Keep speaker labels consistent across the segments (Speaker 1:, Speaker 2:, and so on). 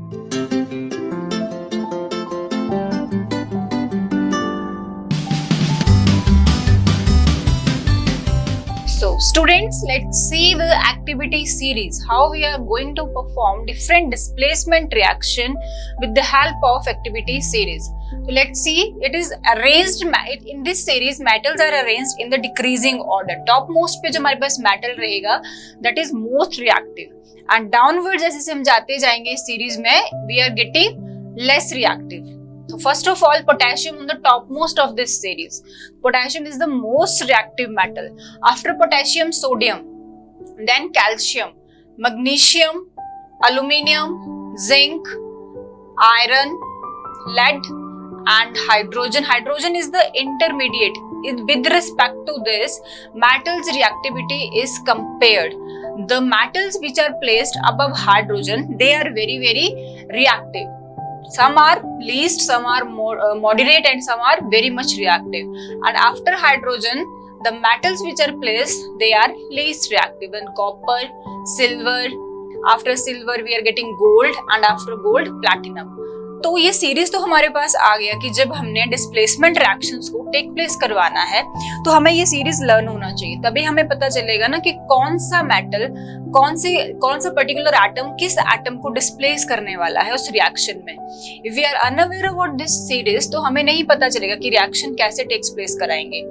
Speaker 1: So students, let's see the activity series, how we are going to perform different displacement reaction with the help of activity series. So let's see, it is arranged in this series, metals are arranged in the decreasing order. Topmost पे जो हमारे पास metal रहेगा, that is most reactive, and downward जैसे हम जाते जाएंगे इस series में, we are getting less reactive. So first of all, potassium on the topmost of this series. Potassium is the most reactive metal. After potassium, sodium, then calcium, magnesium, aluminium, zinc, iron, lead, and hydrogen. Hydrogen is the intermediate. With respect to this, metals reactivity is compared. The metals which are placed above hydrogen, they are very, very reactive. Some are least, some are more moderate, and some are very much reactive. And after hydrogen, the metals which are placed, they are least reactive. And copper, silver, after silver we are getting gold, and after gold platinum. तो ये series तो हमारे पास आ गया कि जब हमने displacement reactions को take place करवाना है तो हमें ये सीरीज लर्न होना चाहिए, तभी हमें पता चलेगा ना कि कौन सा मेटल कौन सा पर्टिकुलर एटम किस एटम को डिस्प्लेस करने वाला है उस रिएक्शन में. If we are unaware about this series तो हमें नहीं पता चलेगा कि रिएक्शन कैसे टेक्स प्लेस कराएंगे.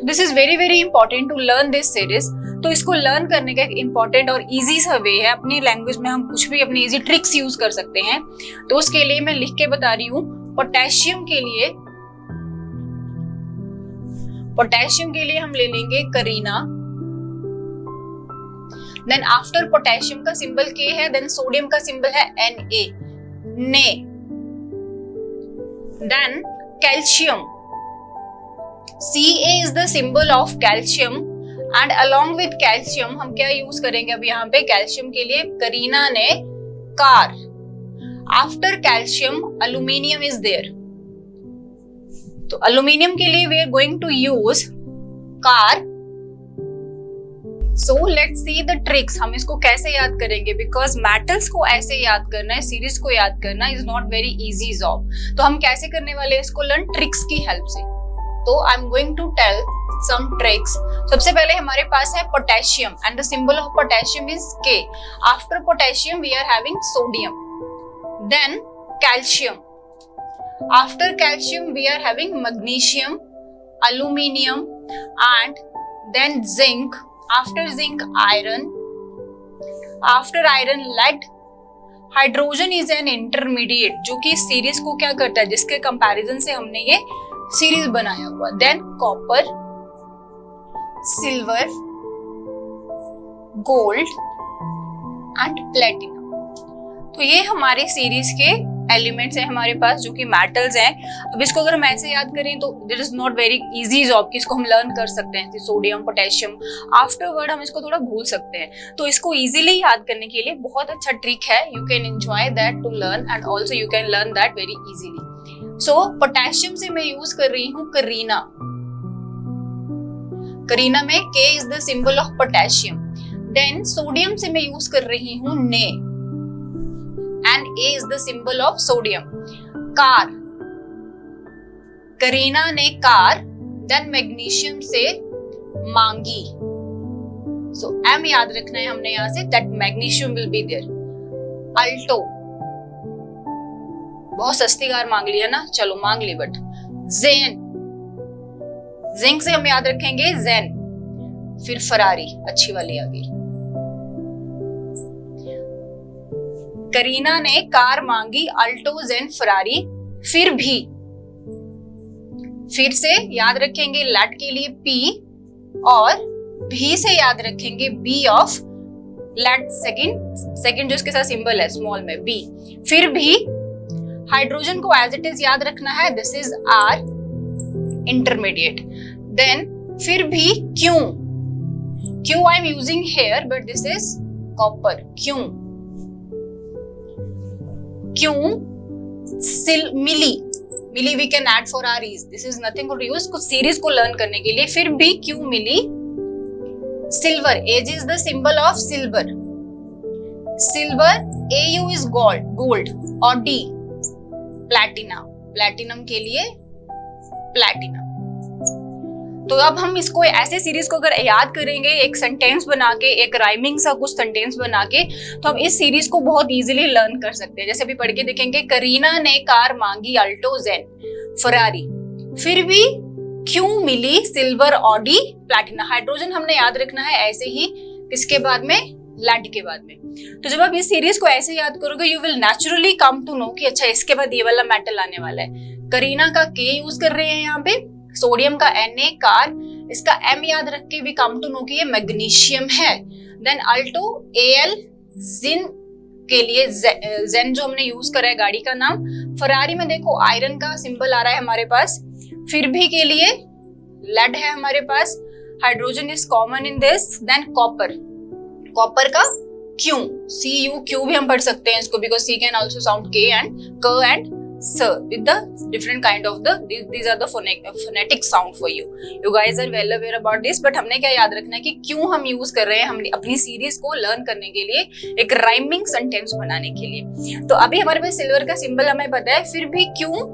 Speaker 1: This is very very important to learn this series. तो इसको लर्न करने का एक इम्पॉर्टेंट और इजी सा वे है, अपनी लैंग्वेज में हम कुछ भी अपनी इजी ट्रिक्स यूज कर सकते हैं. तो उसके लिए मैं लिख के बता रही हूँ. पोटेशियम के लिए हम ले लेंगे करीना. देन आफ्टर पोटेशियम का सिंबल के है, देन सोडियम का सिंबल है Na, ने. Then calcium, Ca is the symbol of calcium, and along with calcium हम क्या यूज करेंगे अब यहाँ पे कैल्शियम के लिए, करीना ने car. After calcium aluminium is there. तो अल्यूमिनियम के लिए we are going to use car. So let's see the tricks. हम इसको कैसे याद करेंगे, बिकॉज मेटल्स को ऐसे याद करना है, सीरीज को याद करना is not very easy job. तो हम कैसे करने वाले हैं इसको लर्न, ट्रिक्स की हेल्प से. तो I am going to tell some tricks. सबसे पहले हमारे पास है potassium, and the symbol of potassium is K. After potassium we are having sodium, then calcium. After calcium we are having magnesium, aluminium, and then zinc. After zinc iron. After iron lead. Hydrogen is an intermediate जो कि series को क्या करता है, जिसके comparison से हमने ये सीरीज बनाया हुआ. Than copper, silver, gold and platinum. तो ये हमारे सीरीज के एलिमेंट्स हैं हमारे पास जो कि मेटल्स हैं. अब इसको अगर हम ऐसे याद करें तो this is not very easy job कि इसको हम लर्न कर सकते हैं. सोडियम, पोटेशियम, आफ्टरवर्ड हम इसको थोड़ा भूल सकते हैं. तो इसको इजीली याद करने के लिए बहुत अच्छा ट्रिक है. You can enjoy that to learn, and also you can learn that very easily. So potassium से मैं यूज कर रही हूँ करीना. करीना में K is the symbol of potassium. Then sodium से मैं यूज कर रही हूँ ने, and A is the symbol of sodium. Car, Kareena ने कार. देन मैग्नीशियम से मांगी. सो M याद रखना है हमने यहां से, that magnesium will be there. Alto, बहुत सस्ती कार मांग लिया ना, चलो मांग ली, बट जेन, जिंक से हम याद रखेंगे जेन. फिर फरारी, अच्छी वाली आ गई. करीना ने कार मांगी, अल्टो, जेन, फरारी. फिर से याद रखेंगे लेड के लिए P, और भी से याद रखेंगे B ऑफ लेड, सेकंड जो इसके साथ सिंबल है स्मॉल में B. फिर भी हाइड्रोजन को एज इट इज याद रखना है, this is R intermediate. Then फिर भी Q I am using here, but this is copper. Q मिली we can add for R is, this is nothing to use कुछ सीरीज को लर्न करने के लिए. फिर भी क्यू मिली. Silver, Ag is the symbol of silver. Silver, AU is gold और D प्लैटिना, प्लैटिनम के लिए प्लैटिनम। तो अब हम इसको ऐसे सीरीज को अगर याद करेंगे एक सेंटेंस बना के, एक राइमिंग सा कुछ सेंटेंस बना के, तो हम इस सीरीज को बहुत इजीली लर्न कर सकते हैं। जैसे अभी पढ़ के देखेंगे, करीना ने कार मांगी अल्टो जेन फरारी, फिर भी क्यों मिली सिल्वर ऑडी प्लैटिना। हाइड्रोजन हमने याद रखना है ऐसे ही, किसके बाद में, लेड के बाद में। तो जब आप इस सीरीज को ऐसे याद करोगे, you will naturally come to know कि अच्छा इसके बाद ये वाला मेटल आने वाला है। करीना का के यूज कर रहे हैं यहाँ पे, सोडियम का Na, कार, इसका M याद रख के भी कम टू नो कि ये मैग्नीशियम है। देन अल्टो Al, जिन के लिए जेन जो हमने यूज करा है गाड़ी का नाम। फरारी में देखो आयरन का सिंबल आ रहा है हमारे पास, फिर भी के लिए लेड है हमारे पास। Hydrogen is common in this. Then copper, copper का क्यू, Cu भी हम पढ़ सकते हैं इसको, because C can also sound K and क and S with the different kind of these are the phonetic sound for you. You guys are well aware about this, but हमने क्या याद रखना है कि क्यों हम यूज कर रहे हैं, हम अपनी सीरीज को लर्न करने के लिए, एक राइमिंग सेंटेंस बनाने के लिए। तो अभी हमारे पास सिल्वर का सिंबल हमें पता है, फिर भी क्यों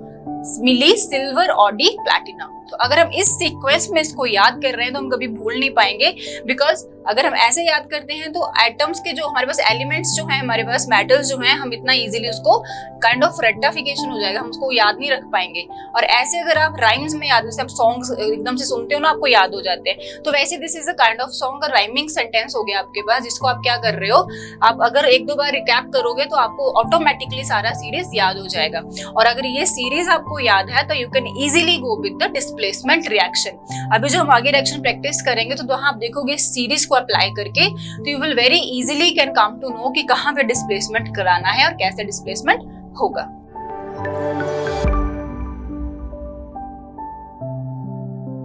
Speaker 1: मिली सिल्वर ऑडी प्लैटिना। तो अगर हम इस सीक्वेंस में इसको याद कर रहे हैं तो हम कभी भूल नहीं पाएंगे, बिकॉज अगर हम ऐसे याद करते हैं तो एटम्स के जो हमारे पास एलिमेंट्स जो हैं, हमारे पास मेटल्स जो हैं, हम इतना इजीली उसको काइंड ऑफ रेक्टिफिकेशन हो जाएगा, हम उसको याद नहीं रख पाएंगे। और ऐसे अगर आप राइम्स में याद, जैसे आप सॉन्ग्स एकदम से सुनते हो ना, आपको याद हो जाते हैं, तो वैसे this is a kind of song, और राइमिंग सेंटेंस हो गया आपके पास, जिसको आप क्या कर रहे हो, आप अगर एक दो बार रिकैप करोगे तो आपको ऑटोमेटिकली सारा सीरीज याद हो जाएगा। और अगर ये सीरीज आपको याद है तो you can easily go with the displacement reaction. अभी जो हम आगे रिएक्शन प्रैक्टिस करेंगे तो वहां आप देखोगे सीरीज को अप्लाई करके, तो you will very easily can come to know कि कहां पे डिस्प्लेसमेंट कराना है और कैसे डिस्प्लेसमेंट होगा।